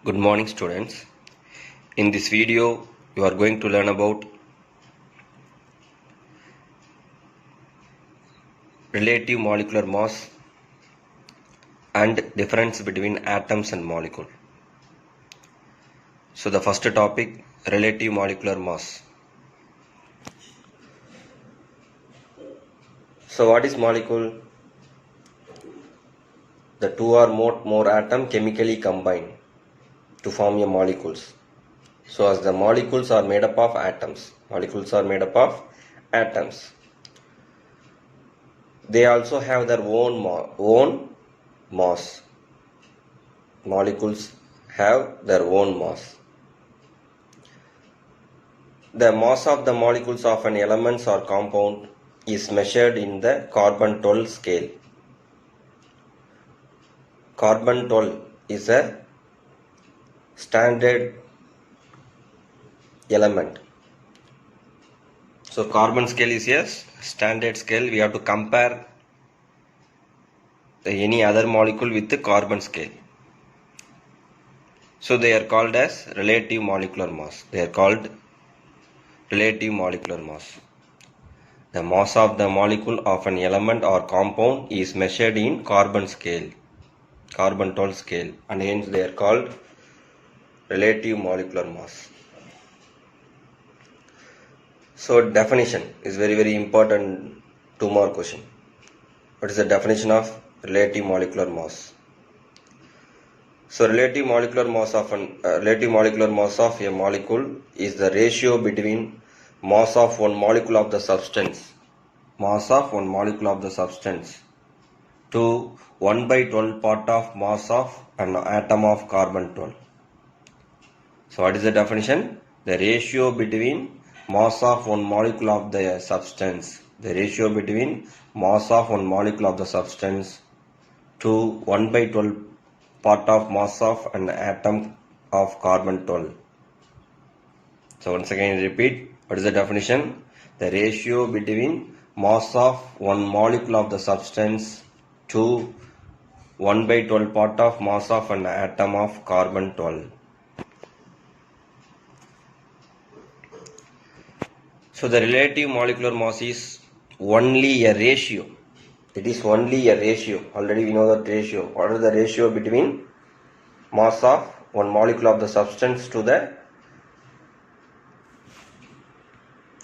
Good morning, students. In this video you are going to learn about relative molecular mass and difference between atoms and molecule. So the first topic, relative molecular mass. So what is molecule? The two or more atom chemically combine to form a molecules. So as the molecules are made up of atoms. They also have their own mass. Molecules have their own mass. The mass of the molecules of an element or compound is measured in the carbon-12 scale. Carbon-12 is a standard element. So carbon scale is a standard scale. We have to compare any other molecule with the carbon scale. So they are called as relative molecular mass. The mass of the molecule of an element or compound is measured in carbon-12 scale, and hence they are called relative molecular mass. So definition is very important. 2 more question. What is the definition of relative molecular mass? So relative molecular mass of a molecule is the ratio between mass of one molecule of the substance to 1/12 part of mass of an atom of carbon-12. So what is the definition? The ratio between mass of one molecule of the substance to 1/12 part of mass of an atom of carbon-12. So once again repeat, what is the definition? The ratio between mass of one molecule of the substance to 1/12 part of mass of an atom of carbon-12. So the relative molecular mass is only a ratio. It is only a ratio. Already we know that ratio. What is the ratio between mass of one molecule of the substance to the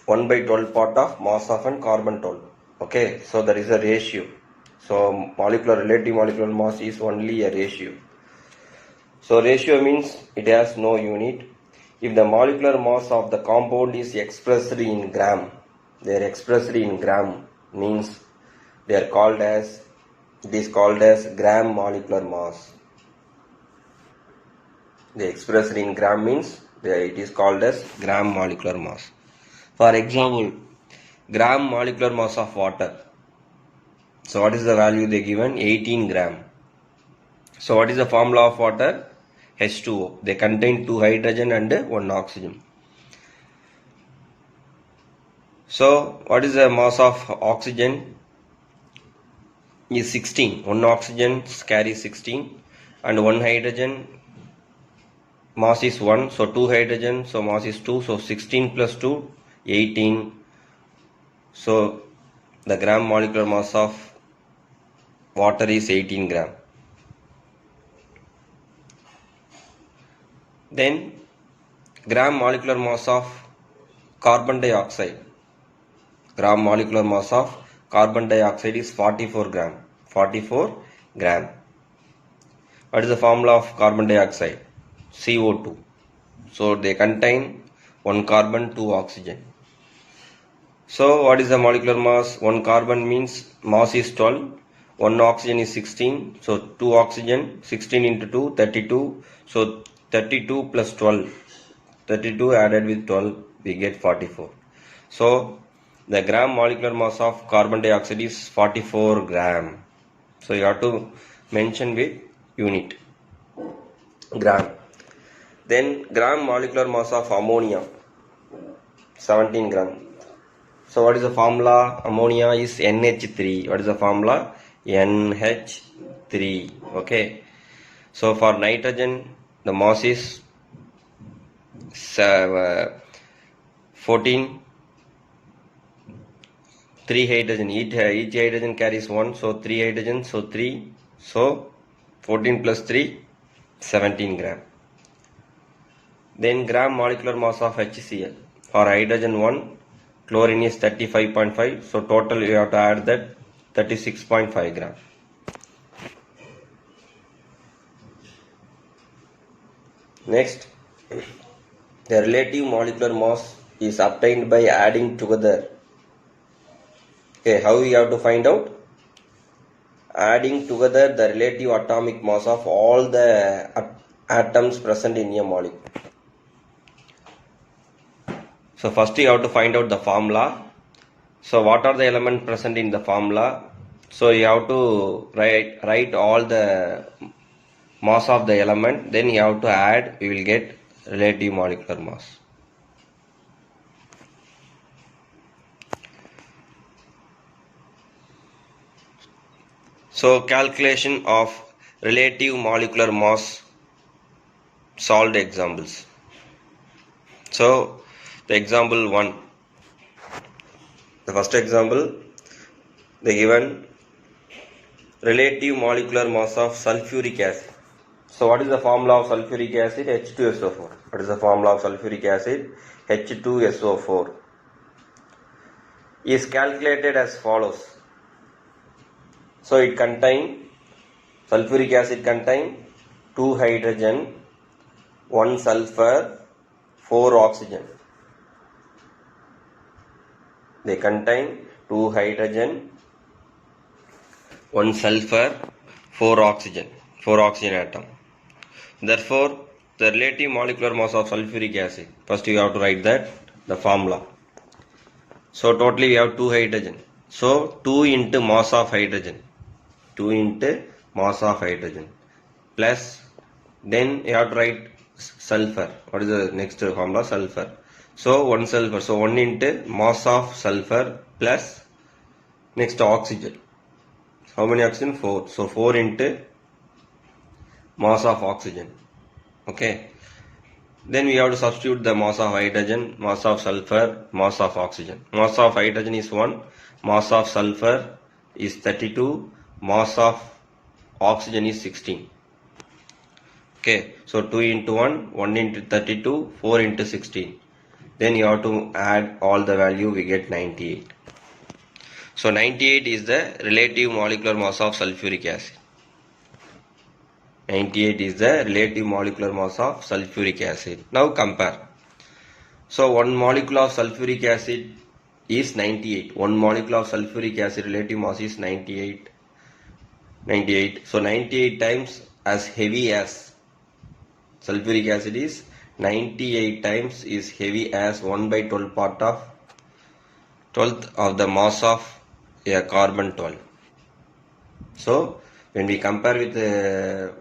1/12 part of mass of an carbon-12. Okay, so there is a ratio. So relative molecular mass is only a ratio. So ratio means it has no unit. If the molecular mass of the compound is expressed in gram, means it is called as gram molecular mass. The expressed in gram means it is called as gram molecular mass. For example, gram molecular mass of water. So what is the value they given? 18 gram. So what is the formula of water? H2O. They contain 2 hydrogen and 1 oxygen. So what is the mass of oxygen? Is 16. 1 oxygen carries 16 and 1 hydrogen mass is 1. So 2 hydrogen, so mass is 2. So 16 plus 2, 18. So the gram molecular mass of water is 18 gram. Then gram molecular mass of carbon dioxide. Gram molecular mass of carbon dioxide is 44 gram. What is the formula of carbon dioxide? CO2. So they contain 1 carbon, 2 oxygen. So what is the molecular mass? 1 carbon means mass is 12. 1 oxygen is 16. So 2 oxygen, 16 into 2, 32. So 32 plus 12. 32 added with 12, we get 44. So the gram molecular mass of carbon dioxide is 44 gram. So you have to mention with unit, gram. Then gram molecular mass of ammonia, 17 gram. So what is the formula? Ammonia is NH3. What is the formula? NH3. Okay. So for nitrogen, the mass is 14, 3 hydrogen, each hydrogen carries 1, so 3 hydrogen, so 3, so 14 plus 3, 17 gram. Then gram molecular mass of HCl. For hydrogen 1, chlorine is 35.5, so total you have to add that 36.5 gram. Next, the relative molecular mass is obtained by adding together. Okay, how we have to find out? Adding together the relative atomic mass of all the atoms present in a molecule. So first you have to find out the formula. So what are the elements present in the formula? So you have to write all the mass of the element, then you have to add, we will get relative molecular mass. So calculation of relative molecular mass solved examples. So the example 1, the first example, the given relative molecular mass of sulfuric acid. So what is the formula of sulfuric acid? H2SO4. What is the formula of sulfuric acid? H2SO4 is calculated as follows. So it contains, sulfuric acid contain 2 hydrogen, 1 sulfur, 4 oxygen. They contain 2 hydrogen, 1 sulfur, 4 oxygen atom. Therefore, the relative molecular mass of sulfuric acid, first you have to write that, the formula. So totally we have 2 hydrogen. So 2 into mass of hydrogen. 2 into mass of hydrogen. Plus, then you have to write sulfur. What is the next formula? Sulfur. So 1 sulfur. So 1 into mass of sulfur plus next oxygen. How many oxygen? 4. So 4 into mass of oxygen. Okay. Then we have to substitute the mass of hydrogen, mass of sulfur, mass of oxygen. Mass of hydrogen is 1, mass of sulfur is 32, mass of oxygen is 16. Okay, so 2 into 1, 1 into 32, 4 into 16. Then you have to add all the value, we get 98. So 98 is the relative molecular mass of sulfuric acid. 98 is the relative molecular mass of sulfuric acid. Now compare. So 1 molecule of sulfuric acid is 98. 1 molecule of sulfuric acid relative mass is 98. 98. So 98 times as heavy as sulfuric acid is 98 times is heavy as 1 by 12 part of 12th of the mass of a carbon 12. So when we compare with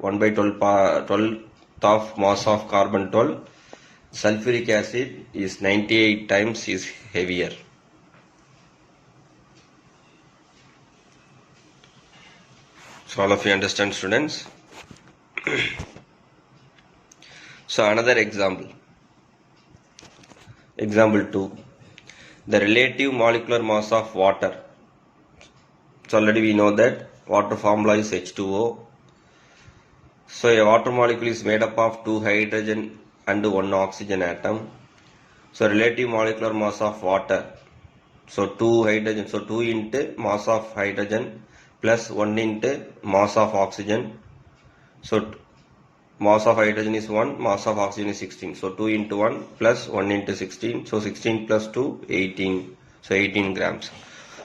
1 by 12th of mass of carbon 12, sulfuric acid is 98 times is heavier. So all of you understand, students? So another example. Example 2. The relative molecular mass of water. So already we know that water formula is H2O. So a water molecule is made up of 2 hydrogen and 1 oxygen atom. So relative molecular mass of water. So 2 hydrogen. So 2 into mass of hydrogen plus 1 into mass of oxygen. So mass of hydrogen is 1, mass of oxygen is 16. So 2 into 1 plus 1 into 16. So 16 plus 2, 18. So 18 grams.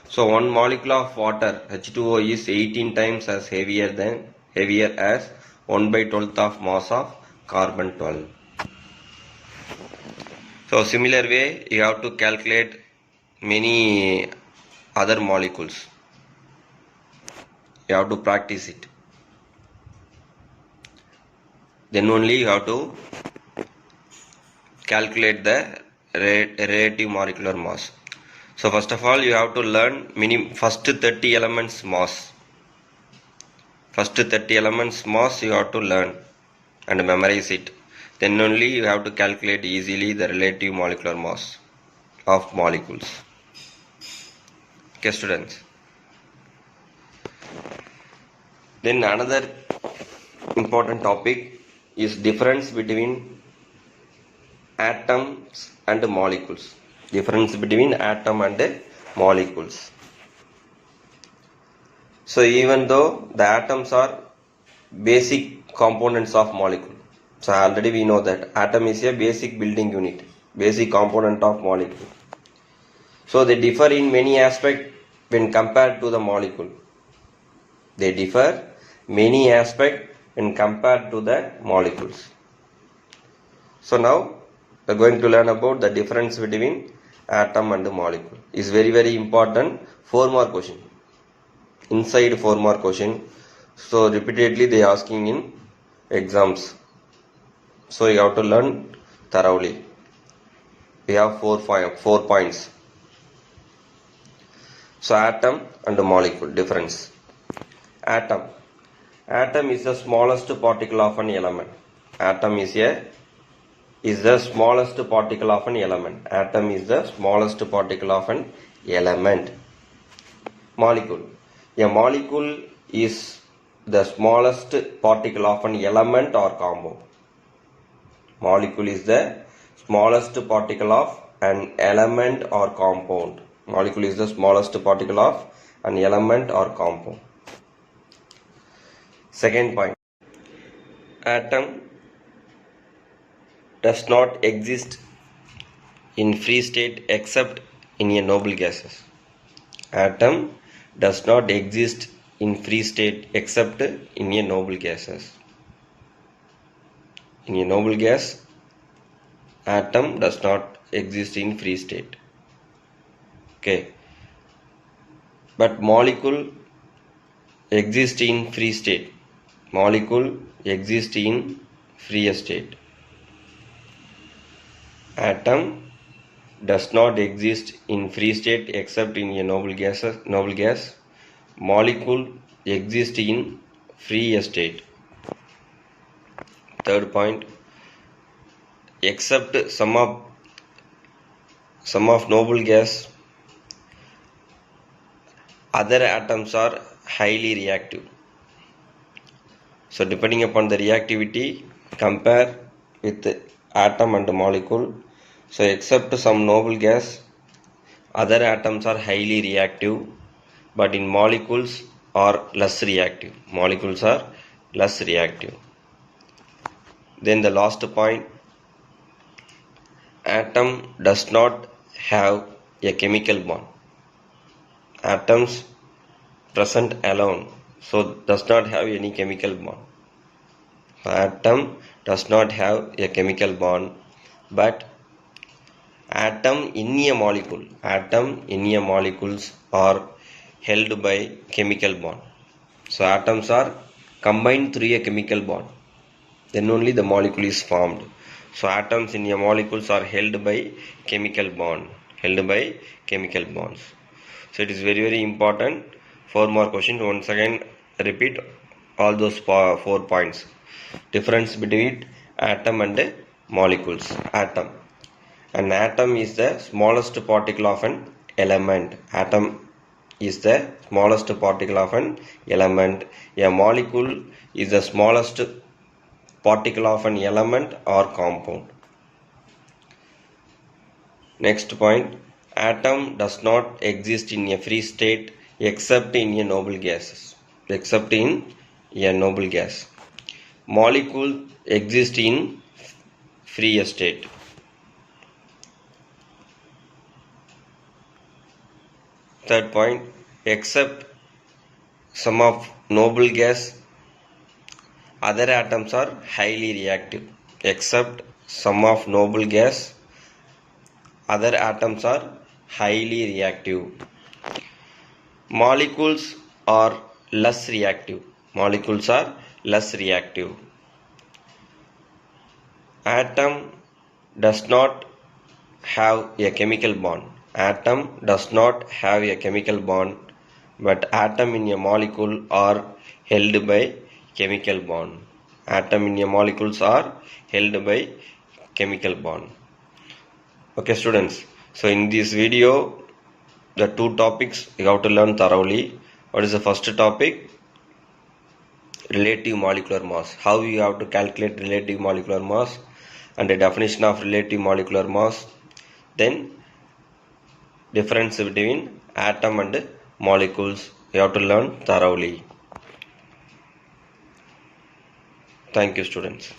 So 1 molecule of water H2O is 18 times as heavier as 1 by 12th of mass of carbon 12. So similar way you have to calculate many other molecules. You have to practice it. Then only you have to calculate the relative molecular mass. So first of all you have to learn first 30 elements mass. First 30 elements mass you have to learn. and memorize it. Then only you have to calculate easily the relative molecular mass of molecules. Okay, students. Then another important topic is difference between atoms and molecules. Difference between atom and molecules. So even though the atoms are basic components of molecule. So already we know that atom is a basic building unit, basic component of molecule. So they differ in many aspects when compared to the molecule. They differ many aspects when compared to the molecules. So now we are going to learn about the difference between atom and molecule. It's very important. 4 more question. Inside 4 more question. So repeatedly they asking in exams. So you have to learn thoroughly. We have 4 points. So atom and molecule difference. Atom. Atom is the smallest particle of an element. Atom is the smallest particle of an element. Atom is the smallest particle of an element. Molecule. A molecule is the smallest particle of an element or compound. Molecule is the smallest particle of an element or compound. Molecule is the smallest particle of an element or compound. Second point. Atom does not exist in free state except in a noble gases. Atom does not exist in free state except in a noble gases. In a noble gas, atom does not exist in free state. Okay. But molecule exists in free state. Molecule exists in free state. Atom does not exist in free state except in a noble gas. Molecule exists in free state. Third point. Except some of noble gas, other atoms are highly reactive. So depending upon the reactivity, compare with the atom and molecule. So except some noble gas, other atoms are highly reactive, but in molecules are less reactive. Molecules are less reactive. Then the last point, atom does not have a chemical bond. Atoms present alone, so does not have any chemical bond. Atom does not have a chemical bond, but atom in a molecules are held by chemical bond. So atoms are combined through a chemical bond. Then only the molecule is formed. So atoms in a molecules are held by chemical bonds. So it is very important. 4 more questions. Once again repeat all those 4 points. Difference between atom and molecules. Atom. An atom is the smallest particle of an element. Atom is the smallest particle of an element. A molecule is the smallest particle of an element or compound. Next point. Atom does not exist in a free state except in a noble gases. Molecule exist in free state. Third point, except some of noble gas, other atoms are highly reactive. Except some of noble gas, other atoms are highly reactive. Molecules are less reactive. Atom does not have a chemical bond. But atom in a molecule are held by chemical bond. Atom in a molecules are held by chemical bond. Okay students, so in this video the two topics you have to learn thoroughly. What is the first topic? Relative molecular mass. How you have to calculate relative molecular mass and the definition of relative molecular mass. Then difference between atom and molecules you have to learn thoroughly. Thank you students.